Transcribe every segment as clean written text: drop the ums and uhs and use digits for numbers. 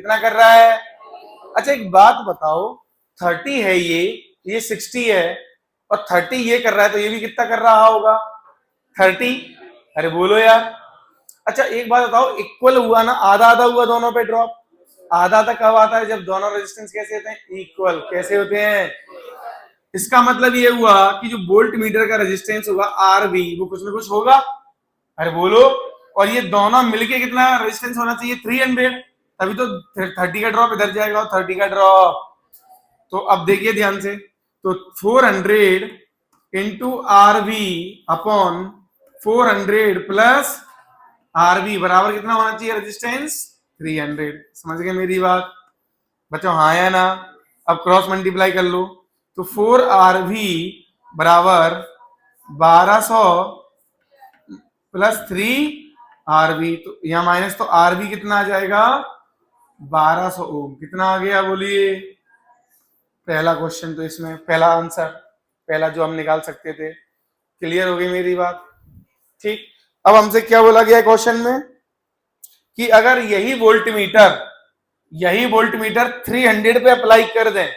कितना कर रहा है? अच्छा एक बात बताओ, 30 है ये 60 है और 30 ये कर रहा है तो ये भी कितना कर रहा होगा? 30। अरे बोलो यार। अच्छा एक बात बताओ, इक्वल हुआ ना, आधा आधा हुआ दोनों पे ड्रॉप। आधा आधा कब आता है? जब दोनों रेजिस्टेंस कैसे होते हैं? इक्वल। कैसे होते हैं? इसका मतलब ये हुआ कि जो वोल्ट मीटर का रेजिस्टेंस होगा आरबी, वो कुछ ना कुछ होगा। अरे बोलो। और ये दोनों मिलके कितना रेजिस्टेंस होना चाहिए? 300। तभी तो 30 का ड्रॉप इधर जाएगा और 30 का ड्रॉप। तो अब देखिए ध्यान से, तो 400 into RB upon 400 plus RB बराबर कितना होना चाहिए रेजिस्टेंस? 300। समझ गए मेरी बात बच्चों? हाँ या ना? अब क्रॉस मल्टीप्लाई कर लो, तो 4RV बराबर 1200 प्लस 3RV, तो यहाँ माइनस, तो RV कितना आ जाएगा? 1200 ओम। कितना आ गया बोलिए? पहला क्वेश्चन तो इसमें पहला आंसर, पहला जो हम निकाल सकते थे। क्लियर हो गई मेरी बात? ठीक। अब हमसे क्या बोला गया क्वेश्चन में कि अगर यही वोल्ट मीटर 300 पे अप्लाई कर दें,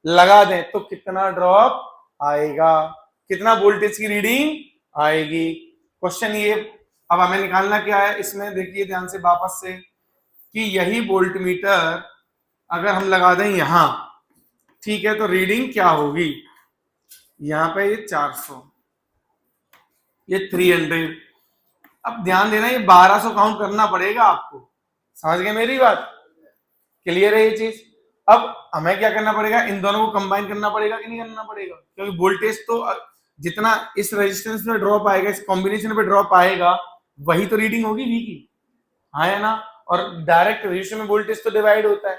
लगा दें, तो कितना ड्रॉप आएगा? कितना वोल्टेज की रीडिंग आएगी? क्वेश्चन ये। अब हमें निकालना क्या है इसमें, देखिए ध्यान से वापस से, कि यही वोल्ट मीटर अगर हम लगा दें यहां, ठीक है, तो रीडिंग क्या होगी? यहां पे ये 400, ये 300। अब ध्यान देना, ये 1200 काउंट करना पड़ेगा आपको। समझ गए मेरी बात? क्लियर है ये चीज? अब हमें क्या करना पड़ेगा? इन दोनों को कंबाइन करना पड़ेगा कि नहीं करना पड़ेगा? क्योंकि वोल्टेज तो जितना इस रेजिस्टेंस में ड्रॉप आएगा, इस कॉम्बिनेशन पे ड्रॉप आएगा, वही तो रीडिंग होगी वी की। हाँ है ना? और डायरेक्ट रेशियो में वोल्टेज तो डिवाइड होता है।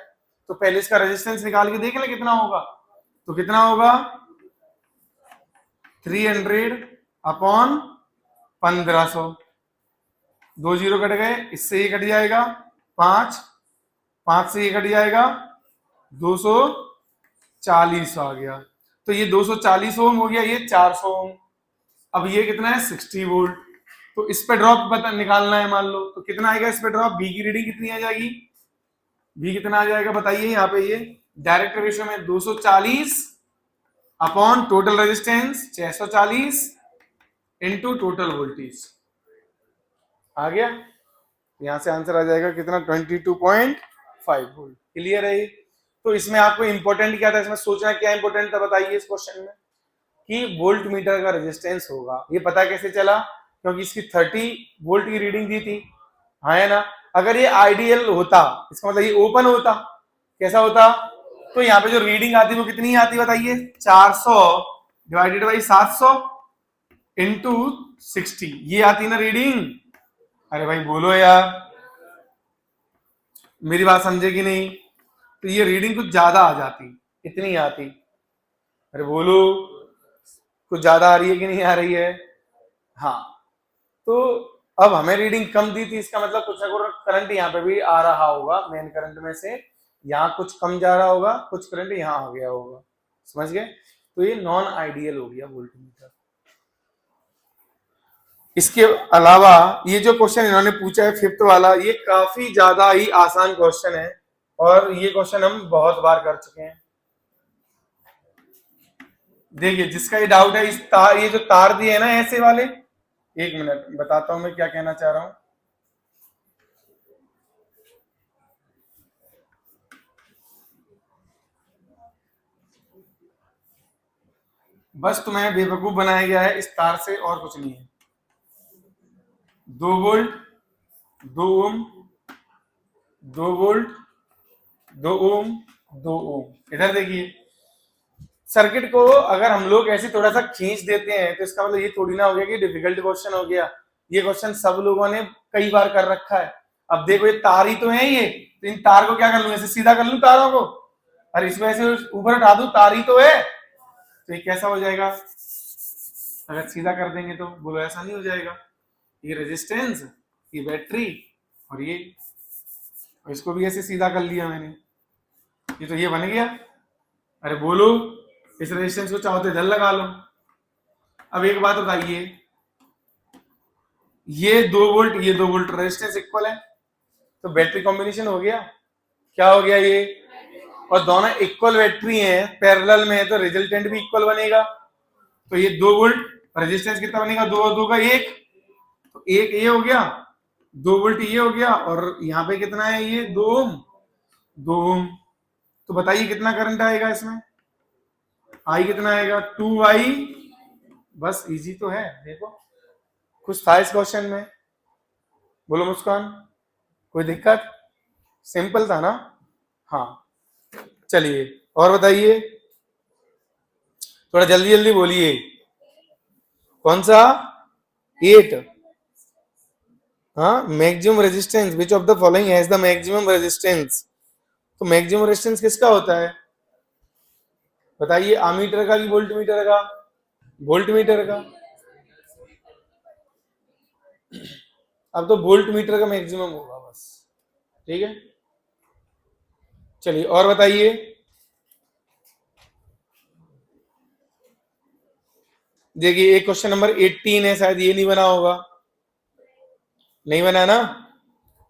तो पहले इसका रेजिस्टेंस निकाल के देख ले कितना होगा। तो कितना होगा? 300 अपॉन 1500। 2 जीरो कट गए, इससे ये कट जाएगा 5, 5 से ये कट जाएगा 240 आ गया। तो ये 240 ओम हो गया, ये 400 ओम। अब ये कितना है? 60 वोल्ट। तो इस पे ड्रॉप निकालना है मान लो, तो कितना आएगा इस पे ड्रॉप? बी की रीडिंग कितनी आ जाएगी? बी कितना आ जाएगा बताइए? यहाँ पे ये डायरेक्ट रेशियो में 240 upon total resistance 640 into total voltage. आ गया? यहां से आंसर आ जाएगा कितना? 22.5 वोल्ट। क्लियर है? तो इसमें आपको इंपॉर्टेंट क्या था, इसमें सोचना क्या इंपॉर्टेंट था बताइए इस क्वेश्चन में, कि वोल्ट मीटर का रेजिस्टेंस होगा। ये पता कैसे चला? क्योंकि इसकी 30 वोल्ट की रीडिंग दी थी। हाँ है ना? अगर ये आइडियल होता, इसका मतलब ये ओपन होता, कैसा होता? तो यहाँ पे जो रीडिंग आती वो कितनी आती बताइए? 400 डिवाइडेड बाई 700 इंटू 60, ये आती ना रीडिंग। अरे भाई बोलो यार, मेरी बात समझे कि नहीं? तो ये रीडिंग कुछ ज्यादा आ जाती, इतनी आती। अरे बोलो, कुछ ज्यादा आ रही है कि नहीं आ रही है? हाँ। तो अब हमें रीडिंग कम दी थी, इसका मतलब कुछ ना कुछ करंट यहाँ पे भी आ रहा होगा, मेन करंट में से यहाँ कुछ कम जा रहा होगा, कुछ करंट यहाँ आ गया होगा। समझ गए? तो ये नॉन आइडियल हो गया वोल्टमीटर। इसके अलावा ये जो क्वेश्चन इन्होंने पूछा है फिफ्थ वाला, ये काफी ज्यादा ही आसान क्वेश्चन है और ये क्वेश्चन हम बहुत बार कर चुके हैं। देखिए जिसका ये डाउट है, इस तार, ये जो तार दिए है ना ऐसे वाले, एक मिनट बताता हूं मैं क्या कहना चाह रहा हूं। बस तुम्हें बेवकूफ बनाया गया है इस तार से, और कुछ नहीं है। 2 वोल्ट, 2 ओम, 2 वोल्ट, 2 ओम, 2 ओम। इधर देखिए, सर्किट को अगर हम लोग ऐसे थोड़ा सा खींच देते हैं तो इसका मतलब ये थोड़ी ना हो गया कि डिफिकल्ट क्वेश्चन हो गया। ये क्वेश्चन सब लोगों ने कई बार कर रखा है। अब देखो ये तार ही तो है ये, तो इन तार को क्या कर लूं? ऐसे सीधा कर लूं तारों को, और इसमें ऐसे ऊपर उठा दूं, तार ही तो है। तो ये कैसा हो जाएगा अगर सीधा कर देंगे? तो बोलो ऐसा नहीं हो जाएगा। ये रेजिस्टेंस, ये बैटरी, और ये, और इसको भी ऐसे सीधा कर लिया मैंने, ये तो ये बन गया। अरे बोलो, इस रेजिस्टेंस को चाहो तो इधर लगा लो। अब एक बात बताइए, ये 2 वोल्ट, ये 2 वोल्ट, रेजिस्टेंस इक्वल है, तो बैटरी कॉम्बिनेशन हो गया। क्या हो गया ये, और दोनों इक्वल बैटरी हैं, पैरेलल में है, तो रिजल्टेंट भी इक्वल बनेगा। तो ये 2 वोल्ट, रेजिस्टेंस कितना बनेगा, 2 और 2 का 1, तो 1 ये हो गया, 2 वोल्ट ये हो गया, और यहाँ पे कितना है ये 2 ओम, 2 ओम। तो बताइए कितना करंट आएगा इसमें, आई कितना आएगा, 2i। बस इजी तो है, देखो कुछ था इस क्वेश्चन में, बोलो मुस्कान, कोई दिक्कत, सिंपल था ना। हाँ चलिए और बताइए, थोड़ा जल्दी जल्दी बोलिए, कौन सा 8, हाँ maximum resistance, which of the following has the maximum resistance. तो मैक्सिमम रेजिस्टेंस किसका होता है बताइए, आमीटर का कि वोल्ट मीटर का, वोल्ट मीटर का। अब तो वोल्ट मीटर का मैक्सिमम होगा बस, ठीक है। चलिए और बताइए, देखिए एक क्वेश्चन नंबर 18 है, शायद ये नहीं बना होगा, नहीं बना ना,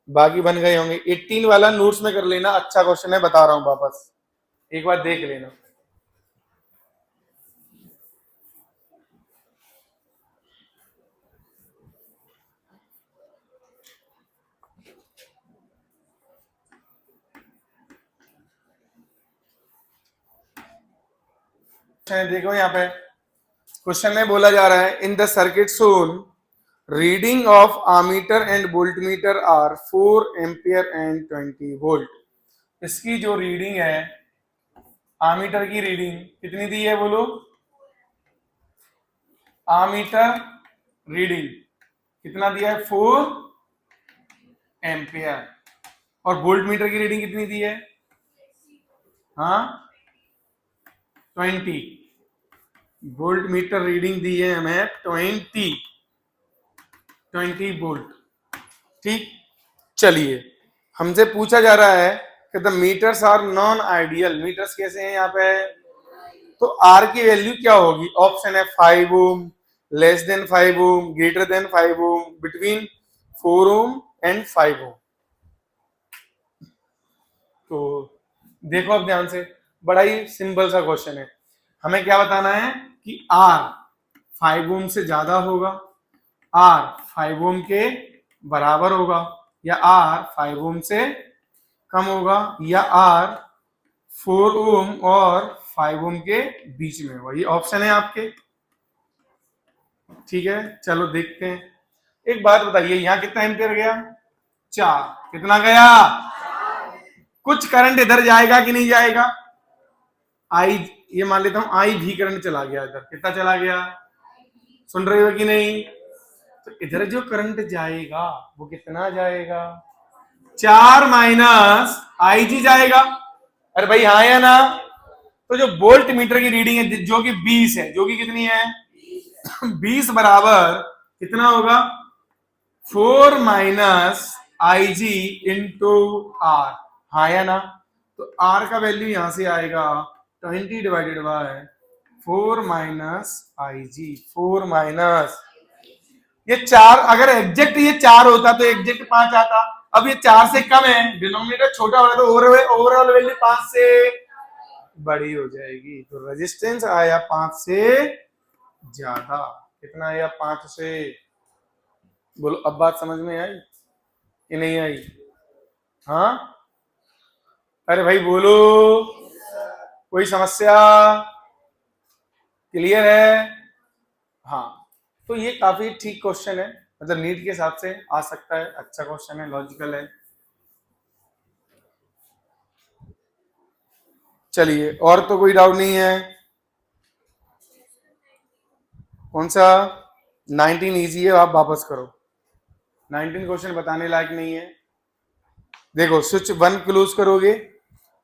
बाकी बन गए होंगे। 18 वाला नोट्स में कर लेना, अच्छा क्वेश्चन है, बता रहा हूं वापस, एक बार देख लेना। देखो यहाँ पे क्वेश्चन में बोला जा रहा है, in the circuit shown reading of ammeter and voltmeter are 4 ampere and 20 volt. इसकी जो रीडिंग है, आमीटर की रीडिंग कितनी दी है बोलो, आमीटर रीडिंग कितना दिया है, 4 एम्पियर, और वोल्ट मीटर की रीडिंग कितनी दी है, हाँ 20, वोल्ट मीटर रीडिंग दी है हमें 20 वोल्ट, ठीक। चलिए हमसे पूछा जा रहा है कि the meters are non ideal, meters कैसे हैं यहाँ पे, तो आर की वैल्यू क्या होगी, ऑप्शन है 5 ohm, less than 5 ohm, greater than 5 ohm, between 4 ohm and 5 ohm. तो देखो अब ध्यान से, बड़ा ही सिंपल सा क्वेश्चन है, हमें क्या बताना है कि आर 5 ओम से ज्यादा होगा, आर 5 ओम के बराबर होगा, या आर 5 ओम से कम होगा, या आर 4 ओम और 5 ओम के बीच में होगा। ये ऑप्शन है आपके, ठीक है। चलो देखते हैं, एक बात बताइए, यहां कितना एम्पियर गया, 4, कितना गया, कुछ करंट इधर जाएगा कि नहीं जाएगा, आई, ये मान लेता हूं आई भी करंट चला गया इधर, कितना चला गया, सुन रहे हो कि नहीं, तो इधर जो करंट जाएगा वो कितना जाएगा, 4 माइनस आई जी जाएगा, अरे भाई हाँ या ना। तो जो वोल्ट मीटर की रीडिंग है जो कि 20 है, जो कि कितनी है 20 बराबर कितना होगा, 4 minus i g into r, हाँ या ना। तो आर का वैल्यू यहां से आएगा 20 divided by 4 minus i g, 4 minus ये 4, अगर एग्जैक्ट ये 4 होता तो एग्जैक्ट 5 आता, अब ये 4 से कम है, डिनोमिनेटर छोटा हो रहा है, तो ओवरऑल वैल्यू 5 से बड़ी हो जाएगी, तो रेजिस्टेंस आया 5 से ज्यादा, कितना आया 5 से, बोलो अब बात समझ में आई कि नहीं आई, हाँ अरे भाई बोलो, कोई समस्या, क्लियर है, हाँ। तो ये काफी ठीक क्वेश्चन है, मतलब नीट के हिसाब से आ सकता है, अच्छा क्वेश्चन है, लॉजिकल है। चलिए और तो कोई डाउट नहीं है, कौन सा 19 इजी है, आप वापस करो, 19 क्वेश्चन बताने लायक नहीं है। देखो स्विच 1 क्लोज करोगे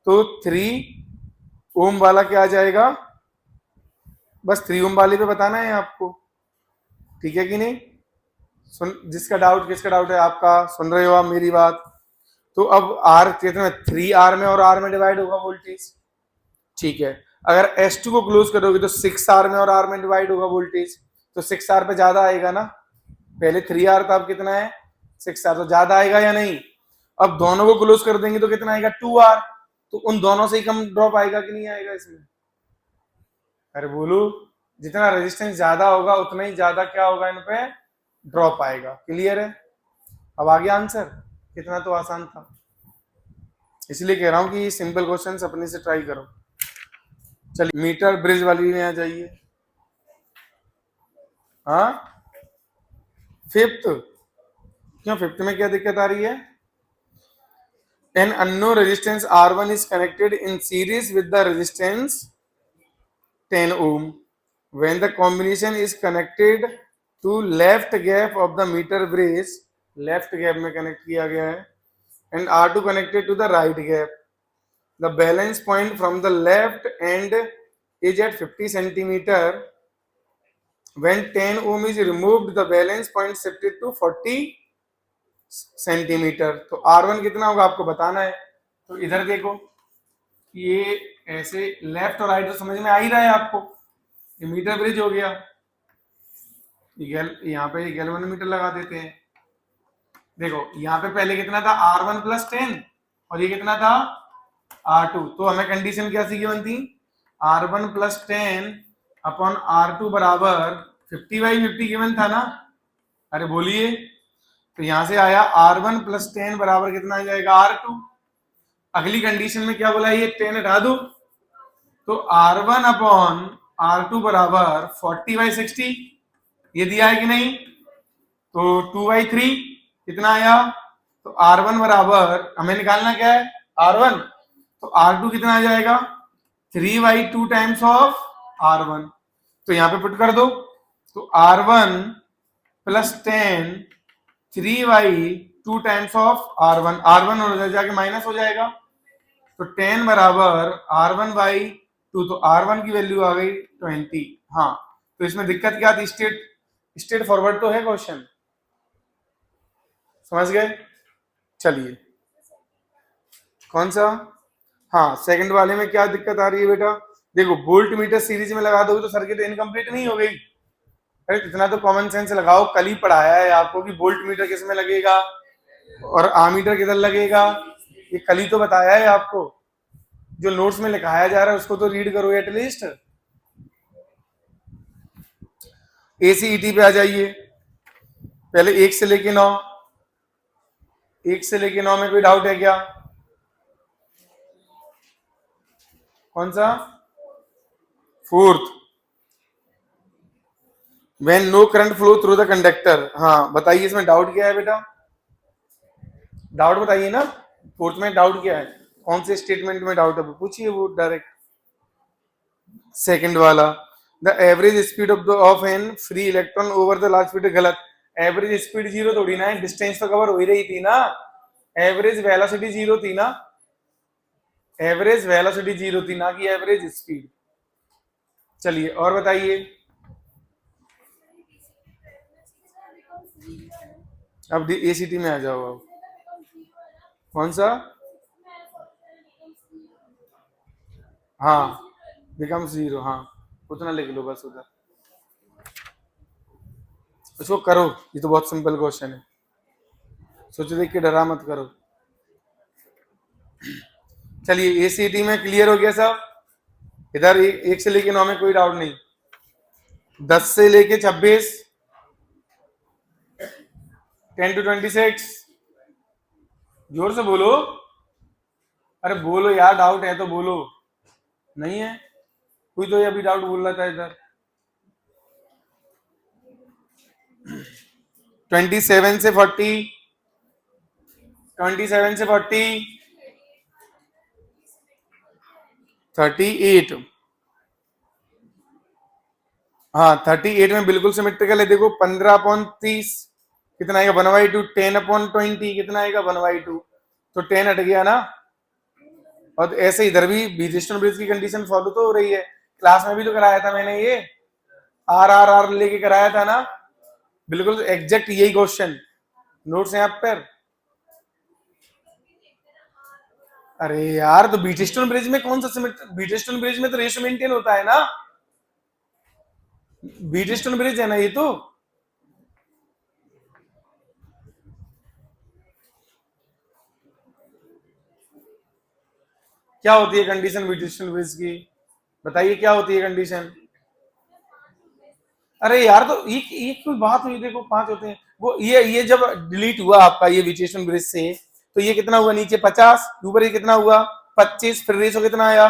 तो 3 ओम वाला क्या आ जाएगा, बस 3 ओम वाले पे बताना है आपको, ठीक है कि नहीं, सुन, जिसका डाउट, किसका डाउट है आपका, सुन रहे हो आप मेरी बात। तो अब आर कितने में, 3 आर में और आर में डिवाइड होगा वोल्टेज, ठीक है। अगर S2 को क्लोज करोगे तो 6 आर में और आर में डिवाइड होगा वोल्टेज, तो 6 आर पे ज्यादा आएगा ना, पहले 3 आर था, अब कितना है 6 आर, तो ज्यादा आएगा या नहीं। अब दोनों को क्लोज कर देंगे तो कितना आएगा 2r, तो उन दोनों से ही कम ड्रॉप आएगा कि नहीं आएगा इसमें? अरे बोलो, जितना रेजिस्टेंस ज्यादा होगा उतना ही ज्यादा क्या होगा इन पे ड्रॉप आएगा। क्लियर है? अब आ गया आंसर। कितना तो आसान था, इसलिए कह रहा हूं कि सिंपल क्वेश्चन अपने से ट्राई करो। चलिए मीटर ब्रिज वाली में आ जाइए। हाँ फिफ्थ, क्यों फिफ्थ में क्या दिक्कत आ रही है? An unknown resistance R1 is connected in series with the resistance 10 ohm. When the combination is connected to left gap of the meter bridge, left gap में connect किया गया है, and R2 connected to the right gap. The balance point from the left end is at 50 centimeter. When 10 ohm is removed, the balance point shifted to 40 centimetre. तो R1 कितना होगा आपको बताना है। तो इधर देखो, ये ऐसे लेफ्ट और राइट तो समझ में आ ही रहा है आपको, ये मीटर ब्रिज हो गया, यहाँ पे गैल्वेनोमीटर लगा देते हैं। देखो यहाँ पे पहले कितना था R1 प्लस 10 और ये कितना था R2, तो हमें कंडीशन क्या सी गिवन थी R1 प्लस 10 अपॉन R2 बराबर 50/50 गिवन था ना। अरे बोलिए, तो यहां से आया R1 प्लस 10 बराबर कितना आ जाएगा R2। अगली कंडीशन में क्या बोला, ये 10 हटा दो, तो R1 अपॉन R2 बराबर 40/60, ये दिया है कि नहीं? तो 2/3 कितना आया? तो R1 बराबर हमें निकालना क्या है R1, तो R2 कितना आ जाएगा 3/2 टाइम्स ऑफ R1, तो यहां पे पुट कर दो, तो R1 plus 10 3/2 times of R1, R1 हो जाके माइनस हो जाएगा, तो 10 बराबर R1/2, तो R1 की वैल्यू आ गई 20। हाँ, तो इसमें दिक्कत क्या थी? स्ट्रेट फॉरवर्ड तो है क्वेश्चन, समझ गए? चलिए कौन सा? हाँ सेकंड वाले में क्या दिक्कत आ रही है बेटा? देखो वोल्ट मीटर सीरीज में लगा दोगे तो सर्किट इनकम्प्लीट नहीं हो गई। अरे इतना तो कॉमन सेंस लगाओ, कल ही पढ़ाया है आपको कि वोल्ट मीटर किस में लगेगा और आमीटर किधर लगेगा, ये कल ही तो बताया है आपको। जो नोट्स में लिखाया जा रहा है उसको तो रीड करो एटलीस्ट। एसीईटी पे आ जाइए, पहले 1 से लेके 9, 1 से लेके 9 में कोई डाउट है क्या? कौन सा? Fourth, when no current flow through the conductor. हाँ बताइए इसमें डाउट क्या है बेटा? डाउट बताइए ना, फोर्थ में डाउट क्या है, कौन से स्टेटमेंट में डाउट है पूछिए वो डायरेक्ट। सेकंड वाला, the average speed of an free electron over the large speed, गलत। एवरेज स्पीड जीरो थोड़ी ना है, डिस्टेंस तो कवर हो ही रही थी ना, एवरेज वेलोसिटी जीरो थी ना, एवरेज वेलोसिटी जीरो थी ना कि एवरेज स्पीड। चलिए और बताइए, अब एसीटी में आ जाओ। अब कौन सा? हाँ बिकम जीरो, हाँ उतना लिख लो बस उधर, इसको करो, ये तो बहुत सिंपल क्वेश्चन है, सोचो देख के डरा मत करो। चलिए एसीटी में क्लियर हो गया सब, इधर 1 से लेके 9 में कोई डाउट नहीं, 10 से लेके 26, 10 to 26, जोर से बोलो, अरे बोलो यार, डाउट है तो बोलो, नहीं है कोई तो अभी डाउट बोल रहा था इधर। 27 से 40, 27 से 40, 38, हाँ 38 में बिल्कुल सिमेट्रिकल है। देखो 15/30 कितना आएगा 1/2, 10/20 कितना आएगा 1/2, तो 10 हट गया ना। और ऐसे इधर भी बीजिस्टन ब्रिज की कंडीशन फॉलो तो हो रही है, क्लास में भी तो कराया था मैंने, ये आर लेके कराया था ना, बिल्कुल एग्जैक्ट यही क्वेश्चन, नोट्स हैं आप पर। अरे यार तो बीटस्टोन ब्रिज में कौन सा बीटस्टोन ब्रिज में तो रेशियो मेंटेन होता है ना, बीटस्टोन ब्रिज है ना ये तो। क्या होती है कंडीशन विट्यूशन ब्रिज की? बताइए क्या होती है कंडीशन? अरे यार तो ये कोई बात हुई, देखो 5 होते हैं वो, ये जब डिलीट हुआ आपका ये विट्यूशन ब्रिज से, तो ये कितना हुआ नीचे 50, ऊपर ये कितना हुआ 25, फिर रेशो कितना आया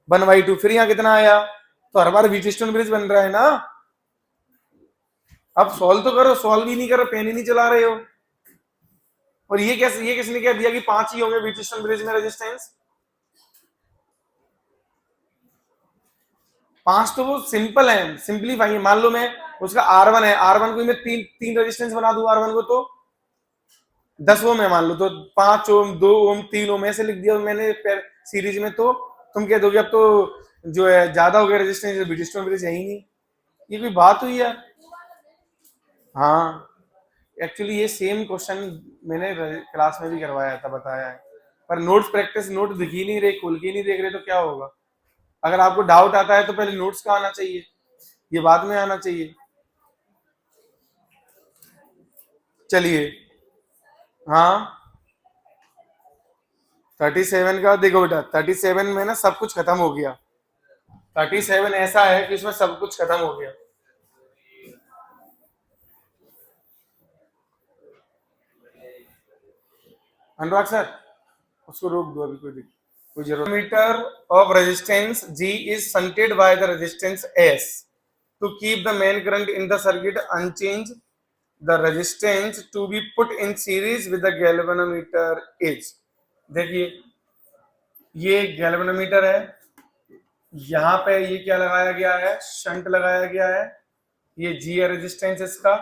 1/2, फिर यहाँ कितना आया, तो हर बार विट्यूशन ब्रिज बन रहा है ना। अब सॉल्व तो करो, सॉल्व भी नहीं करो, पेन ही नहीं चला रहे हो। और ये कैसे, ये किसने कह दिया कि 5 ही होंगे विट्यूशन ब्रिज में रेजिस्टेंस? 5 तो वो सिंपल है, सिंपलीफाई है। मान लो मैं उसका R1 है, R1 को मैं तीन रेजिस्टेंस बना दूं R1 को, तो 10 ओम है मान लो, तो 5 ओम 2 ओम 3 ओम ऐसे लिख दिया मैंने सीरीज में, तो तुम कह दोगे अब तो जो है ज्यादा हो गया रेजिस्टेंस, विट्यूशन ब्रिज है ही नहीं। ये कोई बात हुई यार? हाँ एक्चुअली ये सेम क्वेश्चन मैंने क्लास में भी करवाया था, बताया है, पर नोट्स प्रैक्टिस, नोट दिख ही नहीं रहे, खोल के नहीं देख रहे, तो क्या होगा? अगर आपको डाउट आता है तो पहले नोट्स का आना चाहिए, ये बाद में आना चाहिए। चलिए हाँ 37 का देखो बेटा, 37 में ना सब कुछ खत्म हो गया। 37 ऐसा है कि उसमें सब कुछ खत्म हो गया। अनुराग सर उसको रोक दो, अभी कोई जरूरत। Meter of resistance G is shunted by the resistance S to keep the main current in the circuit unchanged. The resistance to be put in series with the galvanometer is, देखिए ये galvanometer है, यहाँ पे ये क्या लगाया गया है, शंट लगाया गया है, ये G है रेजिस्टेंस इसका।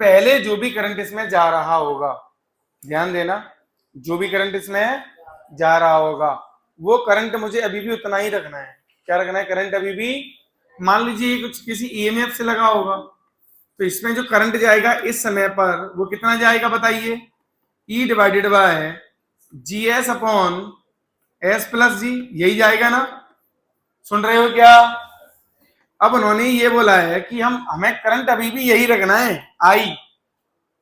पहले जो भी करंट इसमें जा रहा होगा, ध्यान देना, जो भी करंट इसमें जा रहा होगा वो करंट मुझे अभी भी उतना ही रखना है। क्या रखना है? करंट अभी भी, मान लीजिए कुछ किसी ईएमएफ से लगा होगा, तो इसमें जो करंट जाएगा इस समय पर वो कितना जाएगा बताइए? E divided by GS upon S plus G, यही जाएगा ना? सुन रहे हो क्या? अब उन्होंने ये बोला है कि हमें करंट अभी भी यही रखना है I,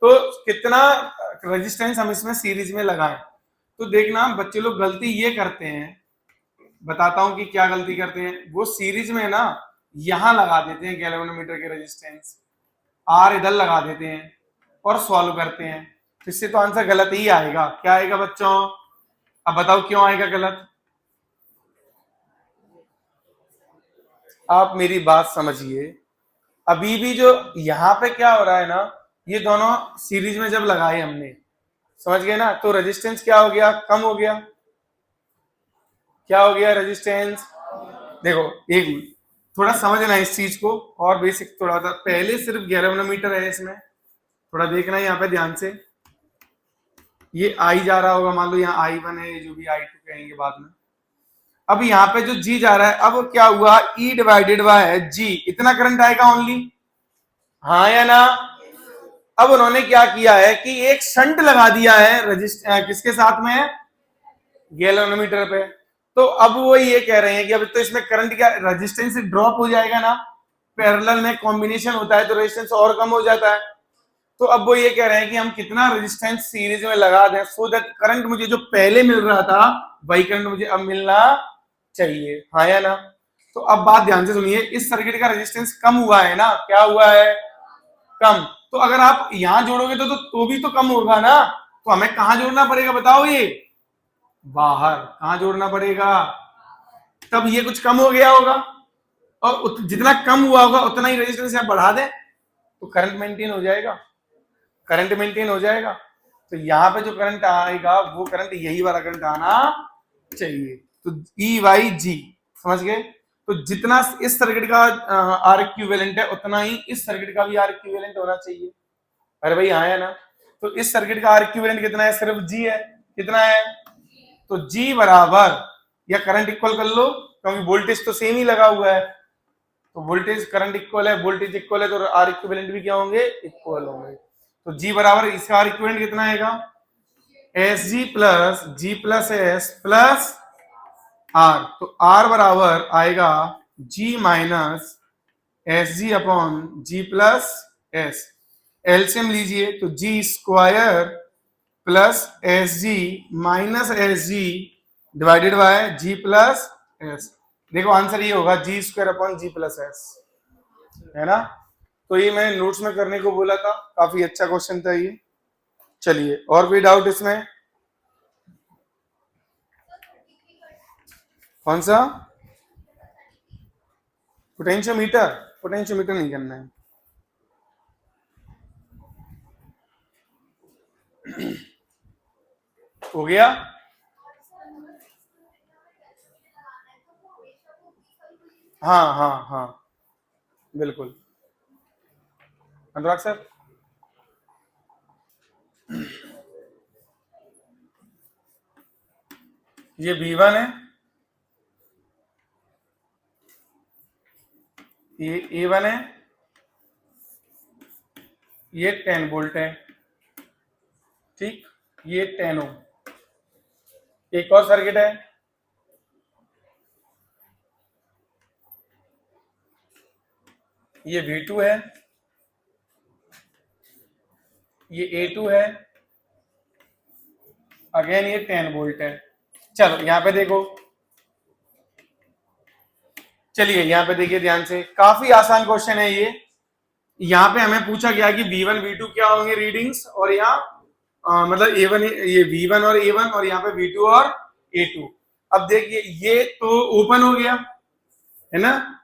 तो कितना रेजिस्टेंस हम इसमें सीरीज में लगाएं। तो देखना बच्चे लोग गलती ये करते हैं, बताता हूं कि क्या गलती करते हैं। वो सीरीज में ना यहां लगा देते हैं गैल्वेनोमीटर के रेजिस्टेंस, R इधर लगा देते हैं और सॉल्व करते हैं, इससे तो आंसर गलत ही आएगा। क्या आएगा बच्चों? अब बताओ क्यों आएगा गलत? आप मेरी बात समझिए, अभी भी जो यहाँ पे क्या हो रहा है ना, ये दोनों सीरीज में जब लगाए हमने, समझ गए ना, तो रेजिस्टेंस क्या हो गया? कम हो गया। क्या हो गया? रेजिस्टेंस। देखो एक थोड़ा समझना इस चीज को, और बेसिक थोड़ा सा, पहले सिर्फ गैल्वेनोमीटर है इसमें, थोड़ा देखना यहाँ पे ध्यान से। ये आई जा रहा होगा, मान लो यहाँ I1 है, जो भी I2 कहेंगे बाद में। अब यहाँ पे जो G जा रहा है, अब क्या हुआ? E डिवाइडेड बाय G, इतना करंट आएगा ओनली, हाँ या ना? अब उन्होंने क्या किया है कि एक शंट लगा दिया है किसके साथ में? गैल्वेनोमीटर पे। तो अब वो ये कह रहे हैं कि अब तो इसमें करंट क्या, रेजिस्टेंस ड्रॉप हो जाएगा ना, पैरेलल में कॉम्बिनेशन होता है तो रेजिस्टेंस और कम हो जाता है। तो अब वो ये कह रहे हैं कि हम कितना रेजिस्टेंस सीरीज में लगा दें सो दैट करंट मुझे जो पहले मिल रहा था वही करंट मुझे अब मिलना चाहिए, हाँ या ना? तो अब बात ध्यान से सुनिए, इस सर्किट का रेजिस्टेंस कम हुआ है ना, क्या हुआ है? कम। तो अगर आप यहां जोड़ोगे तो भी तो कम होगा ना, तो हमें कहां जोड़ना पड़ेगा बताओ? ये बाहर। कहां जोड़ना पड़ेगा? तब ये कुछ कम हो गया होगा, और जितना कम हुआ होगा उतना ही रेजिस्टेंस आप बढ़ा दें तो करंट मेंटेन हो जाएगा, करंट मेंटेन हो जाएगा। तो यहाँ पे जो करंट आएगा वो करंट यही वाला करंट आना चाहिए। तो E/G, समझ गए? तो जितना इस सर्किट का आर इक्विवेलेंट है उतना ही इस सर्किट का भी आर इक्विवेलेंट होना चाहिए। अरे भाई हाँ है ना? तो इस सर्किट का आर इक्विवेलेंट कितना है? सिर्फ G है। कितना है? तो G बराबर, या करंट इक्वल कर लो क्योंकि वोल्टेज तो सेम ही लगा हुआ है, तो वोल्टेज करंट इक्वल है, वोल्टेज इक्वल है, तो आर इक्विवेलेंट भी क्या होंगे? इक्वल होंगे। तो G बराबर, इसका आर इक्विवेलेंट कितना आएगा? SG plus G plus S plus R। तो R बराबर आएगा G minus SG upon G plus S। LCM लीजिए तो G square plus SG minus SG divided by G plus S. देखो आंसर ये होगा G square upon G plus S, है ना। तो ये मैंने नोट्स में करने को बोला था, काफी अच्छा क्वेश्चन था ये। चलिए और कोई डाउट इसमें? कौन सा? पोटेंशियोमीटर? पोटेंशियोमीटर नहीं करना है। हो गया? हाँ हाँ हाँ बिल्कुल। अनुराग सर, ये V1 है, ये A1 है, ये 10 वोल्ट है, ठीक, ये 10 ओम। एक और सर्किट है, ये V2 है, ये A2 है, अगेन ये 10 वोल्ट है। चलो यहां पे देखो, चलिए यहां पे देखिए ध्यान से, काफी आसान क्वेश्चन है ये। यहाँ पे हमें पूछा गया कि V1 V2 क्या होंगे रीडिंग्स, और यहाँ मतलब A1, ये V1 और A1, और यहाँ पे V2 और A2। अब देखिए ये तो ओपन हो गया है ना,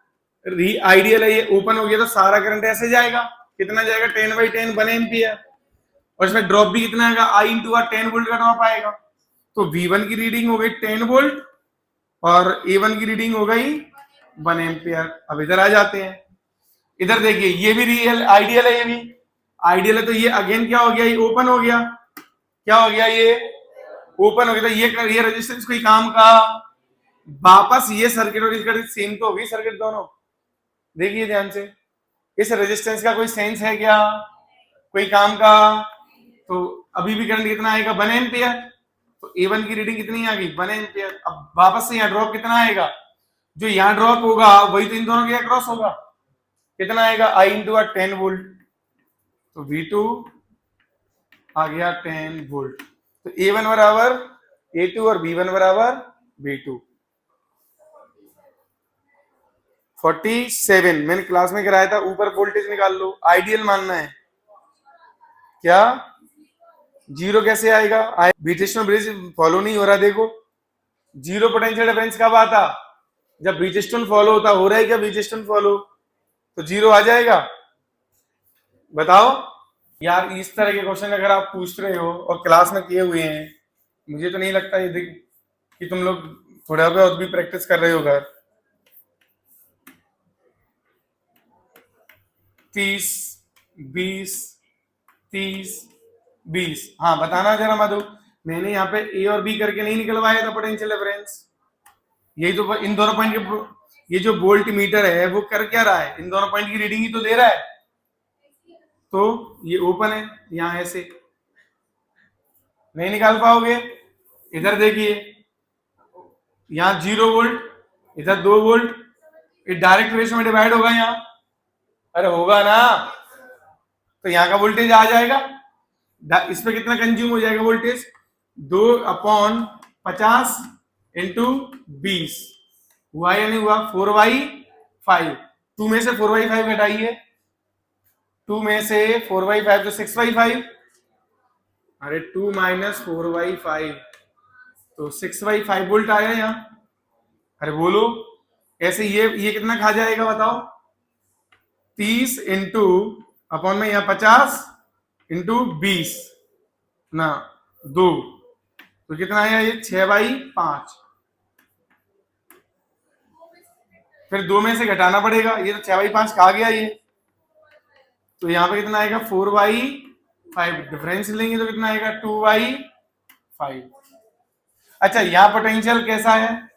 आइडियल है, ये ओपन हो गया तो सारा करंट ऐसे जाएगा, कितना जाएगा 10/10 1 एम्पियर, और इसमें ड्रॉप भी कितना आएगा, I इंटू आर 10 वोल्ट का ड्रॉप आएगा। तो V1 की रीडिंग हो गई 10 वोल्ट और A1 की रीडिंग हो गई 1 एम्पियर। अब इधर आ जाते हैं, इधर देखिए ये भी रियल आइडियल है, ये भी आइडियल है, तो ये अगेन क्या हो गया, ये ओपन हो गया, क्या हो गया, ये ओपन हो गया, तो ये रेजिस्टेंस कोई काम का, वापस ये सर्किट और इसका सेम तो होगी सर्किट दोनों। देखिए ध्यान से, इस रेजिस्टेंस का कोई सेंस है क्या, कोई काम का, तो अभी भी करंट कितना आएगा 1 एम्पियर, तो A1 की रीडिंग कितनी आ गई 1 एम्पियर। अब वापस से यहाँ ड्रॉप कितना आएगा, जो यहाँ ड्रॉप होगा वही तो इन दोनों के अक्रॉस होगा, कितना आएगा I इंटू आर 10 वोल्ट, तो V2 आ गया 10 वोल्ट। तो A1 बराबर A2 और V1 बराबर V2। 47 मैंने क्लास में कराया था, ऊपर वोल्टेज निकाल लो, आइडियल मानना है क्या, जीरो कैसे आएगा, बीटेस्टोन ब्रिज फॉलो नहीं हो रहा, देखो जीरो पोटेंशियल डिफरेंस कब आता, जब बीटेस्टोन फॉलो होता, हो रहा है क्या बीटेस्टोन फॉलो, तो जीरो आ जाएगा। बताओ यार, इस तरह के क्वेश्चन अगर आप पूछ रहे हो और क्लास में किए हुए हैं, मुझे तो नहीं लगता ये कि तुम लोग थोड़ा बहुत भी प्रैक्टिस कर रहे हो घर। 30 20 30 20, हाँ बताना जरा मधु, मैंने यहाँ पे ए और बी करके नहीं निकलवाया था पोटेंशियल डिफरेंस, यही तो इन दोनों पॉइंट के, ये जो वोल्ट मीटर है वो कर क्या रहा है, इन दोनों पॉइंट की रीडिंग ही तो दे रहा है, तो ये ओपन है, यहां ऐसे नहीं निकाल पाओगे। इधर देखिए, यहां 0 वोल्ट, इधर 2 वोल्ट, ये डायरेक्ट रेशियो में डिवाइड होगा यहाँ, अरे होगा ना, तो यहाँ का वोल्टेज आ जाएगा, इस पे कितना कंज्यूम हो जाएगा वोल्टेज, 2/50 इंटू 20 हुआ या नहीं हुआ, 4/5, 2 में से 4/5 घटाइए, 2 में से 4/5 तो 6/5, अरे 2 माइनस 4/5 तो 6/5 वोल्ट आया यहाँ, अरे बोलो ऐसे, ये कितना खा जाएगा बताओ, 30 इंटू अपॉन में यहाँ 50 इंटू 20 ना 2, तो कितना आया ये 6/5, फिर 2 में से घटाना पड़ेगा, ये तो 6/5 खा गया ये, तो यहाँ पे कितना आएगा 4/5, डिफरेंस लेंगे तो कितना आएगा 2/5। अच्छा यहाँ पोटेंशियल कैसा है,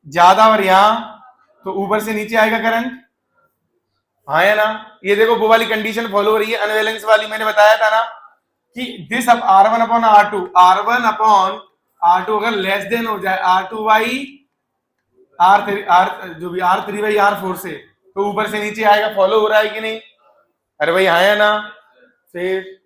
ज्यादा, और यहाँ तो ऊपर से नीचे आएगा करंट, हाँ है ना, ये देखो वो वाली कंडीशन फॉलो हो रही है अनबैलेंस वाली, मैंने बताया था ना कि दिस अब R1 upon R2, R1 upon R2 अगर लेस देन हो जाए R2/R3 जो भी R3/R4 से, तो ऊपर से नीचे आएगा, फॉलो हो रहा है कि नहीं, अरे भाई हाँ है ना, फिर